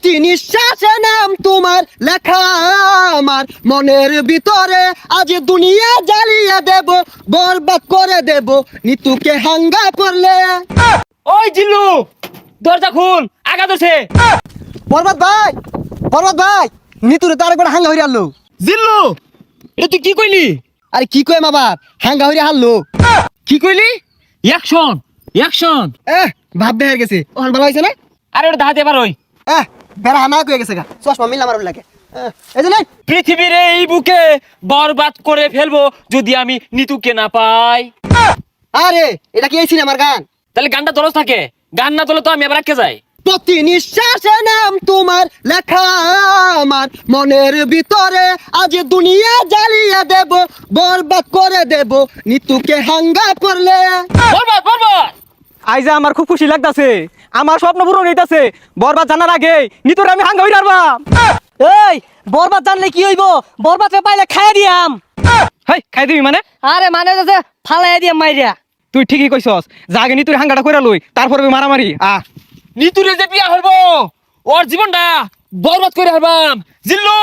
প্রতি নিঃশ্বাসে নাম তোমার লেখা আমার মনের ভিতরে, আজ দুনিয়া জ্বালিয়ে দেব, বরবাদ করে দেব নিতুকে হাঙ্গা করলে। ওই জিল্লু, দরজা খুল, আগা ধরছে। বরবাদ ভাই, বরবাদ ভাই, নিতুরে তো আরেকবার হাঙ্গা হইরে আনলো। জিল্লু, এটা তুই কি কইলি? আরে কি কয় বাবা, হাঙ্গা হইরে হারলো। কি কইলি? Action, action. ভাব বের গেছে, ওখান ভালো হয়েছে না? আরে ওটা দাহাতে পার হই। বেড়া হানা কয়ে গেছে গা, চশমা মিললাম আমার লাগে। এই যে নাই, পৃথিবীর এই বুকে বরবাদ করে ফেলবো যদি আমি নিতুকে না পাই। আরে এটা কি এই সিনেমার গান? তাহলে গানটা দরজ থাকে, গান না তোলে তো আমি আবার আটকে যাই। প্রতি নিঃশ্বাসে নাম তোমার লেখা আমার মনের ভিতরে, আজ দুনিয়া জ্বালিয়ে দেব, বরবাদ করে দেব নিতুকে হাঙ্গা করলে। বরবাদ, বরবাদ। আইজা আমার খুব খুশি লাগতাছে, আমার স্বপ্ন পূরণ হইতাছে। বরবাদ জানার আগে নিতরে আমি হাঙ্গা হইরা আরবাম। এই বরবাদ জানলে কি হইব? বরবাদে পাইলে খাইয়া দিয়াম। হেই খাই দিবি মানে? আরে মানে যাচ্ছে ফালাইয়া দিয়াম মাইরিয়া। তুই ঠিকই কইছস, জাগে নিতরে হাঙ্গাটা কইরা লই, তারপরে মারামারি। নিতুরে যে বিয়া হইব, ওর জীবনটা বরবাদ করে হারবাম। জিল্লু,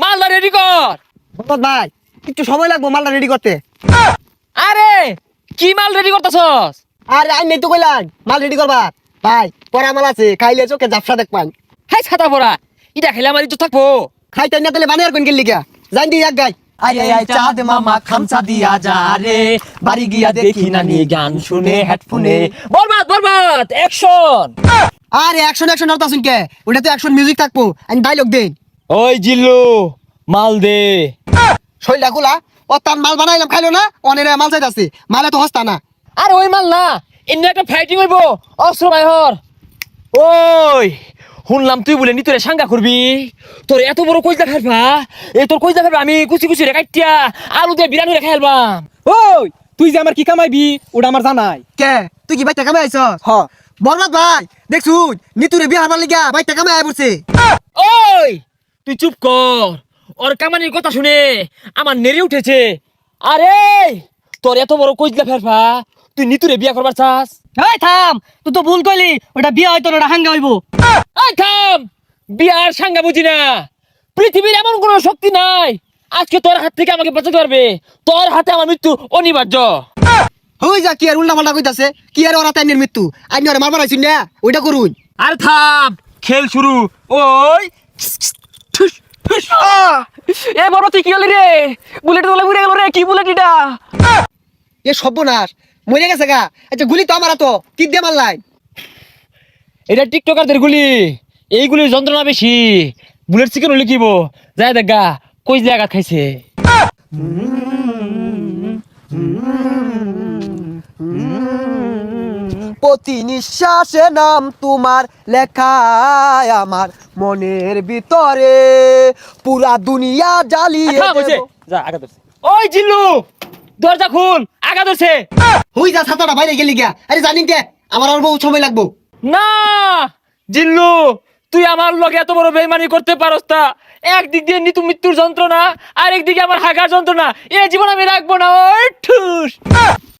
মালদা রেডি কর। বরবাদ ভাই, একটু সময় লাগবো মালটা রেডি করতে। আরে কি মাল রেডি করতেছস? আরে আই নেই তো কইলাম মাল রেডি করবা ভাই, পরা মাল আছে, খাইলে চোখে ঝাপসা দেখবান। হাই ছাতা পড়া, এটা খেলে আমার ইজ্জত থাকবো। খাইতে না তাহলে বানিয়ার কোন গেলি গা, জান দি এক গাই। আরে আয় চাঁদ মামা খামচা দিয়া যা রে, বাড়ি গিয়া দেখি নানি গান শুনে হেডফোনে। বরবাদ, বরবাদ, অ্যাকশন। আরে অ্যাকশন অ্যাকশন আর তাসুন কে, ওটা তো অ্যাকশন মিউজিক থাকবো, আমি ডায়লগ দেন। ওই জিল্লু, মাল দে। শৈলা গুলা ও তার মাল বানাইলাম খাইলো না, অনেরে মাল চাইতাছে, মালে তো হস্তা না। আরে ওই মাল না, এমনি একটা ফাইটিং হইব, অস্ত্র বাইহর। ওই শুনলাম তুই বলে নিতরে সাঙ্গা করবি, তোর এত বড় কইজা খাইবা, এই তোর কইজা খাইবা আমি কুচি কুচি রে কাটিয়া আলু দিয়ে বিরানি রে খাইলবাম। ওই তুই যে আমার কি কামাইবি ওটা আমার জানাই। কে তুই কি বাইতে কামে আইছ? হ, বরবাদ ভাই দেখছু নিতুরে বিয়ে হারবার লিগা বাইতে কামে আই পড়ছে। ওই তুই চুপ কর, ওর কামানির কথা শুনে আমার নেড়ে উঠেছে। আরে তোর এত বড় কইজা ফেরফা, তুই নিতুরে বিয়া করবার চাস? এই থাম, তুই তো ভুল কইলি, ওটা বিয়া হয়তো না, ওটা হাঙ্গা হইব। এই থাম, বিয়ার সাঙ্গা বুঝি না। পৃথিবীর এমন কোনো শক্তি নাই আজকে তোর হাত থেকে আমাকে বাঁচাতে পারবে। তোর হাতে আমার মৃত্যু অনিবার্য। হই যা কি আর উল্টা পাল্টা কইতাছে, কি আর ওরা তাইনের মৃত্যু, আইনি ওরে মারবার আইছুন না, ওইটা করুন। আর থাম, খেল শুরু। ওই ঠুস, ঠুস। এ বড় তুই কি হলি রে? বুলেট তোলা উড়ে গেল রে, কি বুলেট এটা? এ সর্বনাশ, মরে গেছে গা। আচ্ছা গুলি তো আমার তো কি দিয়ে মারলাই? এটা টিকটকারদের গুলি, এই গুলির যন্ত্রণা বেশি। বুলেট চিকেন হলে কিব যায় দেখা কই জায়গা খাইছে। প্রতি নিঃশ্বাসে নাম তোমার লেখা আমার মনের ভিতরে, পুরা দুনিয়া জ্বালিয়ে থাম, হইছে, দেব। যা আগা ধরছে। ওই জিল্লু, দরজা খুল, আগা ধরছে। হই যা ছাতাটা বাইরে গেলি গা। আরে জানিন কে আমার আর বহু সময় লাগবো। না জিল্লু, তুই আমার লগে এত বড় বেইমানি করতে পারস না। একদিক দিয়ে নিতু মৃত্যুর যন্ত্রণা, আর একদিকে আমার হাগার যন্ত্রণা, এ জীবন আমি রাখবো না। ওই ঠুস।